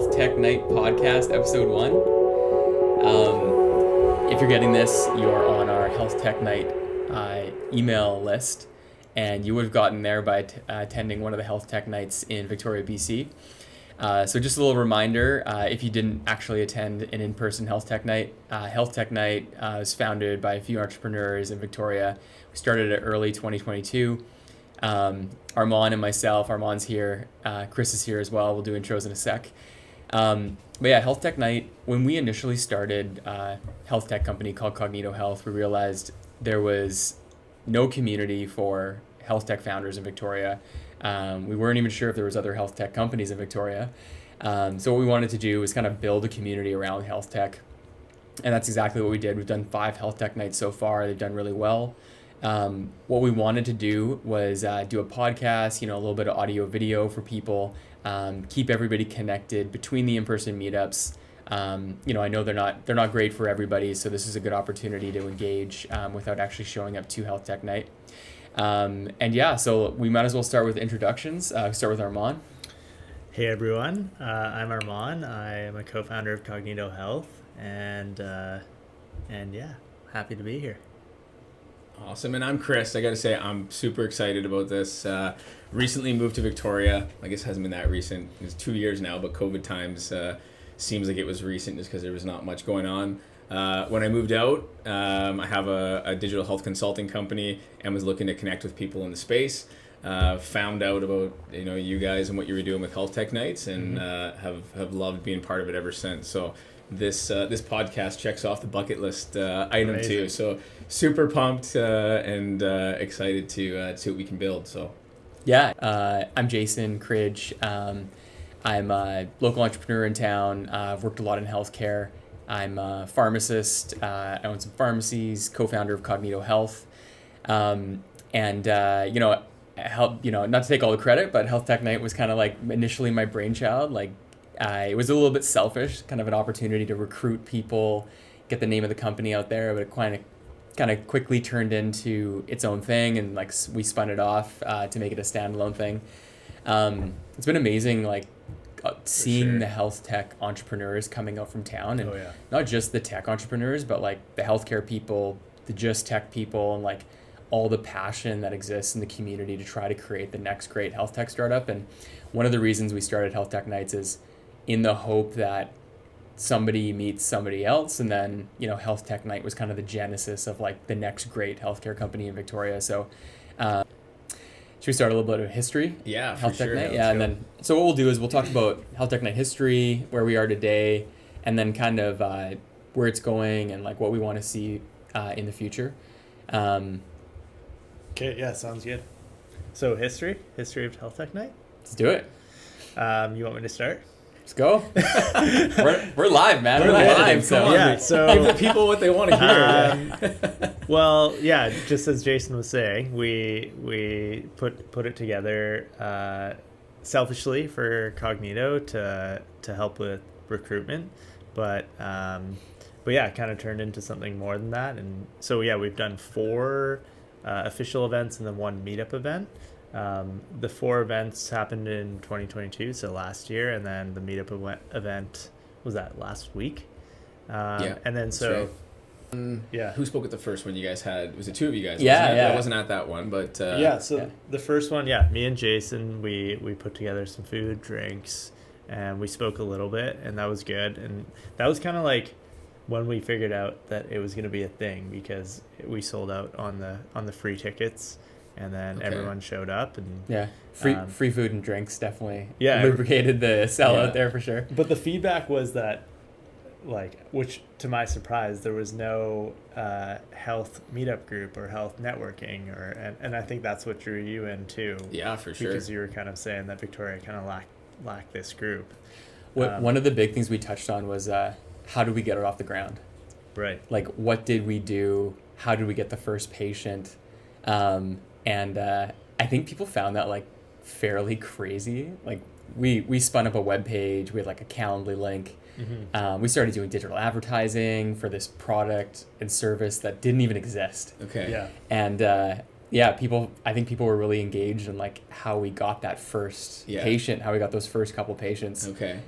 Health Tech Night podcast, episode 1. If you're getting this, you're on our Health Tech Night email list, and you would have gotten there by attending one of the Health Tech Nights in Victoria, BC. So just a little reminder, if you didn't actually attend an in-person Health Tech Night was founded by a few entrepreneurs in Victoria. We started it early 2022. Armon and myself, Armon's here, Chris is here as well. We'll do intros in a sec. But yeah, Health Tech Night, when we initially started a health tech company called Cognito Health, we realized there was no community for health tech founders in Victoria. We weren't even sure if there was other health tech companies in Victoria. So what we wanted to do was kind of build a community around health tech. And that's exactly what we did. We've done 5 Health Tech Nights so far. They've done really well. What we wanted to do was do a podcast, a little bit of audio video for people, keep everybody connected between the in-person meetups. I know they're not great for everybody, so this is a good opportunity to engage without actually showing up to Health Tech Night. So we might as well start with introductions. Start with Armon. Hey everyone, I'm Armon. I am a co-founder of Cognito Health, and happy to be here. Awesome. And I'm Chris. I got to say, I'm super excited about this. Recently moved to Victoria. I guess it hasn't been that recent. It's 2 years now, but COVID times seems like it was recent just because there was not much going on. When I moved out, I have a digital health consulting company and was looking to connect with people in the space. Found out about you guys and what you were doing with Health Tech Nights, and have loved being part of it ever since. So this podcast checks off the bucket list item. Amazing. Too. So super pumped and excited to see what we can build. So yeah, I'm Jason Cridge. I'm a local entrepreneur in town. I've worked a lot in healthcare. I'm a pharmacist. I own some pharmacies. Co-founder of Cognito Health, help. Not to take all the credit, but Health Tech Night was kind of like initially my brainchild. It was a little bit selfish, kind of an opportunity to recruit people, get the name of the company out there, but it kind of quickly turned into its own thing, and we spun it off to make it a standalone thing. It's been amazing, seeing the health tech entrepreneurs coming out from town, and not just the tech entrepreneurs, but the healthcare people, the just tech people, and all the passion that exists in the community to try to create the next great health tech startup. And one of the reasons we started Health Tech Nights is in the hope that somebody meets somebody else, and then Health Tech Night was kind of the genesis of the next great healthcare company in Victoria. So should we start a little bit of history? Yeah, Health for Tech sure. Night. Yeah, and then so what we'll do is we'll talk about Health Tech Night history, where we are today, and then kind of where it's going and what we want to see in the future. Okay, yeah, sounds good. So history of Health Tech Night. Let's do it. You want me to start? Let's go. we're live, man. We're live. So give the people what they want to hear. Well, yeah, just as Jason was saying, we put it together selfishly for Cognito to help with recruitment, but yeah, it kind of turned into something more than that. And so yeah, we've done 4 official events and then 1 meetup event. The 4 events happened in 2022, so last year, and then the meetup event was that last week. And then so right. Who spoke at the first one you guys had? Was it 2 of you guys? Yeah. I wasn't at that one, but the first one, me and Jason, we put together some food, drinks, and we spoke a little bit, and that was good. And that was kind of when we figured out that it was going to be a thing, because we sold out on the free tickets, and then everyone showed up, and free food and drinks definitely lubricated the sellout there for sure. But the feedback was that which to my surprise, there was no health meetup group or health networking, and I think that's what drew you in too. Yeah, for sure. Because you were kind of saying that Victoria kind of lacked this group. One of the big things we touched on was how do we get it off the ground? Right. What did we do? How did we get the first patient? And I think people found that fairly crazy. We spun up a web page. We had a Calendly link. Mm-hmm. We started doing digital advertising for this product and service that didn't even exist. Okay. Yeah. And I think people were really engaged in like how we got that first patient, how we got those first couple patients. Okay.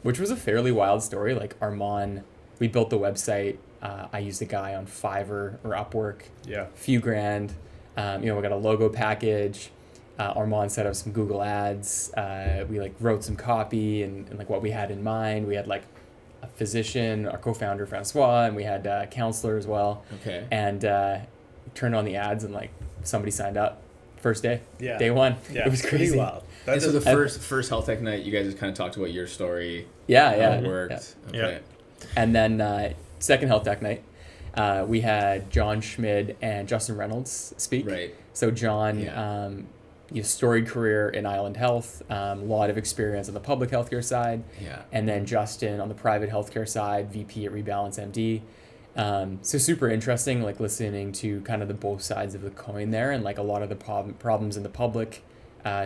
Which was a fairly wild story. Like Armon, we built the website. I used a guy on Fiverr or Upwork. Yeah. Few grand. We got a logo package. Armon set up some Google ads. We like wrote some copy and like what we had in mind. We had like a physician, our co-founder Francois, and we had a counselor as well. Okay. And turned on the ads and like somebody signed up first day. Yeah. Day one. Yeah. It was Pretty crazy. wild. And so the first health tech night, you guys just kind of talked about your story. Yeah. How Yeah. it worked. Yeah. Okay. Yeah. And then second health tech night, we had John Schmid and Justin Reynolds speak. Right. So John, storied career in Island Health, a lot of experience on the public healthcare side. Yeah. And then Justin on the private healthcare side, VP at Rebalance MD. So super interesting, like listening to kind of the both sides of the coin there, and like a lot of the problems in the public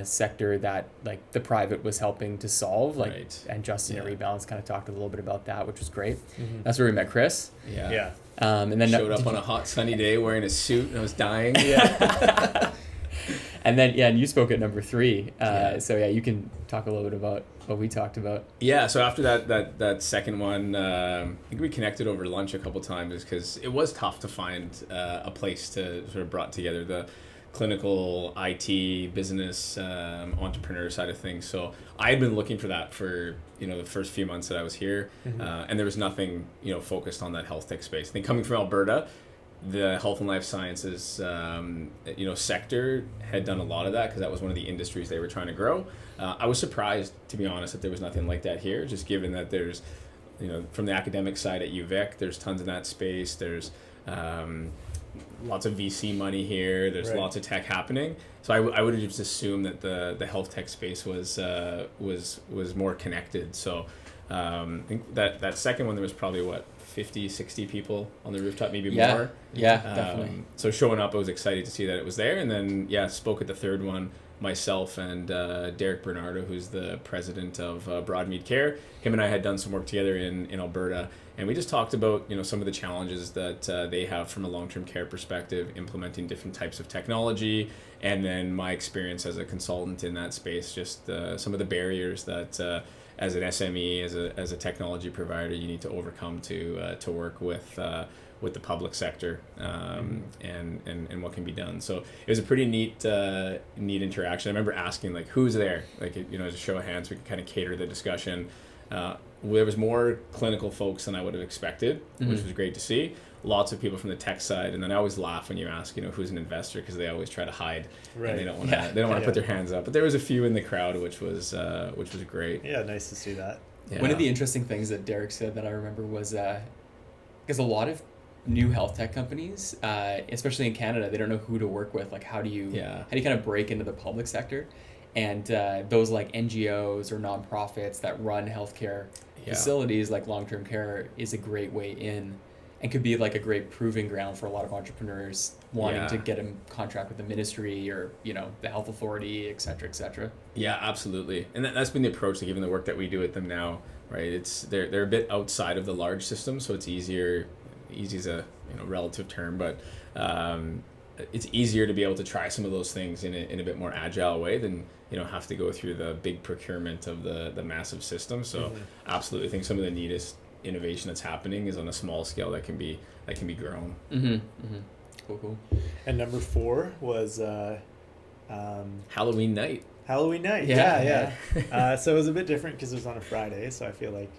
sector that like the private was helping to solve. Like, Right. and Justin at Rebalance kind of talked a little bit about that, which was great. Mhm. That's where we met Chris. Yeah. Yeah. And then Showed up on a hot sunny day wearing a suit and I was dying. Yeah. And then and you spoke at number 3. Yeah. So you can talk a little bit about what we talked about. Yeah, so after that second one, I think we connected over lunch a couple times because it was tough to find a place to sort of brought together the clinical IT business entrepreneur side of things. So I had been looking for that for the first few months that I was here, and there was nothing focused on that health tech space. I think coming from Alberta, the health and life sciences sector had done a lot of that because that was one of the industries they were trying to grow. I was surprised, to be honest, that there was nothing like that here, just given that there's from the academic side at UVic, there's tons in that space. There's lots of VC money here. There's Right. lots of tech happening. So I would have just assumed that the health tech space was more connected. So I think that second one, there was probably 50, 60 people on the rooftop, maybe more. Yeah, definitely. So showing up, I was excited to see that it was there. And then, spoke at the third one, myself and Derrick Bernardo, who's the president of Broadmead Care. Him and I had done some work together in Alberta. And we just talked about, some of the challenges that they have from a long-term care perspective, implementing different types of technology. And then my experience as a consultant in that space, just some of the barriers that as an SME, as a technology provider, you need to overcome to work with the public sector and what can be done. So it was a pretty neat interaction. I remember asking like, who's there? Like, as a show of hands, we could kind of cater the discussion. There was more clinical folks than I would have expected, which was great to see. Lots of people from the tech side, and then I always laugh when you ask, who's an investor, because they always try to hide, Right. and they don't want to put their hands up. But there was a few in the crowd, which was great. Yeah, nice to see that. Yeah. One of the interesting things that Derrick said that I remember was because a lot of new health tech companies, especially in Canada, they don't know who to work with. Like, how do you kind of break into the public sector? And those like NGOs or nonprofits that run healthcare facilities like long-term care is a great way in, and could be like a great proving ground for a lot of entrepreneurs wanting to get a contract with the ministry or the health authority, et cetera, et cetera. Yeah, absolutely. And that's been the approach, like even the work that we do with them now, right? They're a bit outside of the large system, so it's easier. Easy is a relative term, but it's easier to be able to try some of those things in a bit more agile way than have to go through the big procurement of the massive system. So absolutely, I think some of the neatest innovation that's happening is on a small scale that can be grown. Cool. And number 4 was Halloween night. Halloween night. Yeah. So it was a bit different because it was on a Friday, so I feel like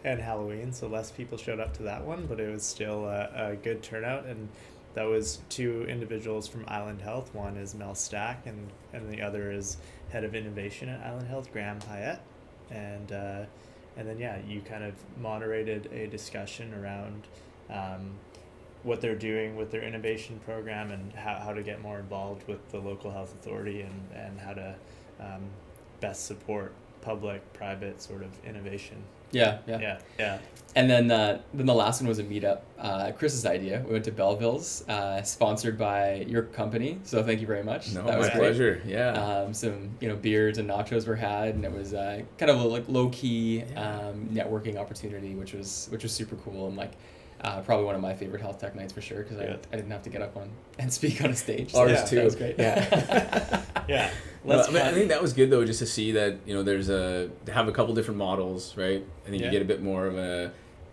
Halloween, so less people showed up to that one, but it was still a good turnout. And that was 2 individuals from Island Health. One is Mel Stack, and the other is head of innovation at Island Health, Payette. And then you kind of moderated a discussion around what they're doing with their innovation program and how to get more involved with the local health authority and how to best support public-private sort of innovation. Yeah. And then the last one was a meetup. Chris's idea. We went to Belleville's, sponsored by your company. So thank you very much. No, that was my great. pleasure. Yeah. Some beers and nachos were had, and it was kind of a like low key networking opportunity, which was super cool. And like Probably one of my favorite health tech nights for sure, because I didn't have to get up on and speak on a stage. Ours too. That was great. Yeah. Yeah. I think that was good though, just to see that, you know, to have a couple different models, right? I think you get a bit more of a,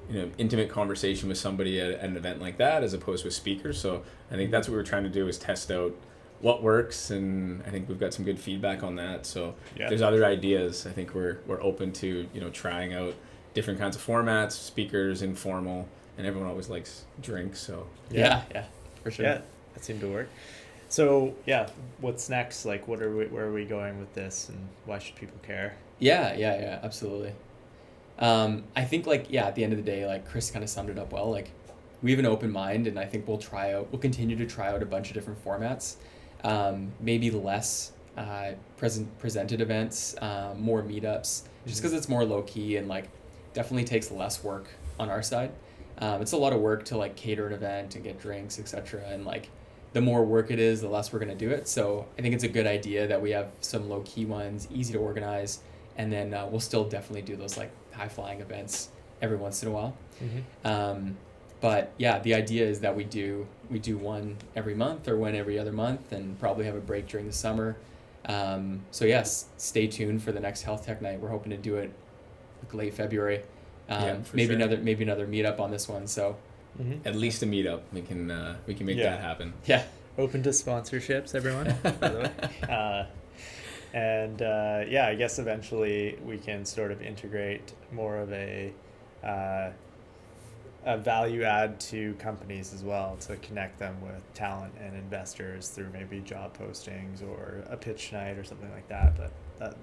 you know, intimate conversation with somebody at an event like that as opposed to a speaker. So I think that's what we're trying to do, is test out what works, and I think we've got some good feedback on that. So if there's other ideas, I think we're open to, you know, trying out different kinds of formats, speakers, informal, and everyone always likes drinks. So yeah, for sure. Yeah, that seemed to work. So yeah, what's next? Like, where are we going with this, and why should people care? Yeah, absolutely. I think at the end of the day, like Chris kind of summed it up well. Like, we have an open mind, and I think we'll continue to try out a bunch of different formats. Maybe less presented events, more meetups, just because it's more low key and like definitely takes less work on our side. It's a lot of work to like cater an event and get drinks, etc. And like the more work it is, the less we're gonna do it. So I think it's a good idea that we have some low key ones, easy to organize, and then we'll still definitely do those like high flying events every once in a while. But yeah, the idea is that we do one every month or one every other month, and probably have a break during the summer. So yes, stay tuned for the next Health Tech Night. We're hoping to do it like late February. Maybe another meetup on this one. So at least a meetup, we can make that happen. Yeah. Open to sponsorships, everyone. By the way. I guess eventually we can sort of integrate more of a value add to companies as well, to connect them with talent and investors through maybe job postings or a pitch night or something like that. But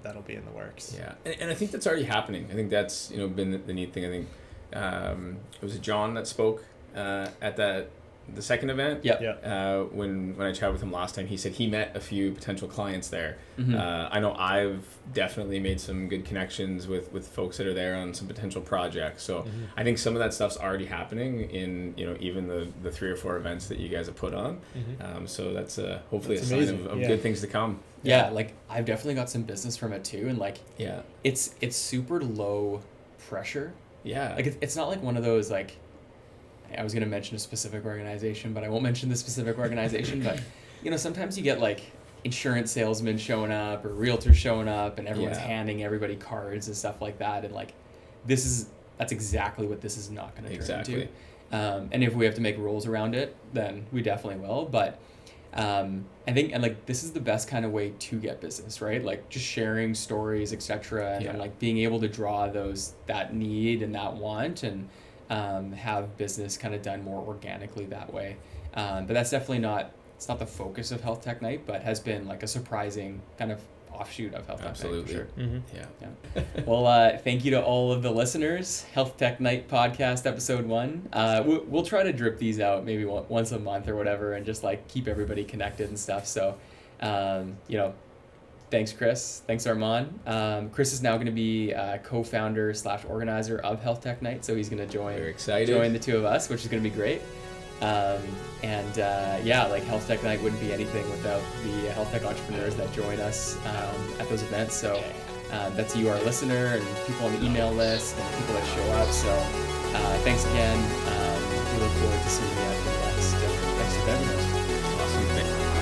that'll be in the works. Yeah, and I think that's already happening. I think that's, you know, been the neat thing. I think it was John that spoke at the second event. When I chatted with him last time, he said he met a few potential clients there. I know I've definitely made some good connections with folks that are there on some potential projects. So I think some of that stuff's already happening in, you know, even the 3 or 4 events that you guys have put on. So that's hopefully a sign of good things to come. Yeah, like I've definitely got some business from it too, and like it's super low pressure. Like it's not like one of those, like, I was going to mention a specific organization, but I won't mention the specific organization. But, you know, sometimes you get like insurance salesmen showing up or realtors showing up, and everyone's handing everybody cards and stuff like that. And like, that's exactly what this is not going to turn into. And if we have to make rules around it, then we definitely will. But I think, and like, this is the best kind of way to get business, right? Like just sharing stories, etc. And like being able to draw that need and that want, and have business kind of done more organically that way. But that's definitely it's not the focus of Health Tech Night, but has been like a surprising kind of offshoot of Health Tech Night for sure. Yeah. Well, thank you to all of the listeners. Health Tech Night podcast episode 1. We'll try to drip these out maybe once a month or whatever, and just like keep everybody connected and stuff. So, you know, thanks, Chris. Thanks, Armon. Chris is now going to be co-founder / organizer of Health Tech Night, so he's going to join the two of us, which is going to be great. Like Health Tech Night wouldn't be anything without the health tech entrepreneurs that join us at those events. So that's you, our listener, and people on the email list, and people that show up. So thanks again. We look forward to seeing you at the next event. Awesome.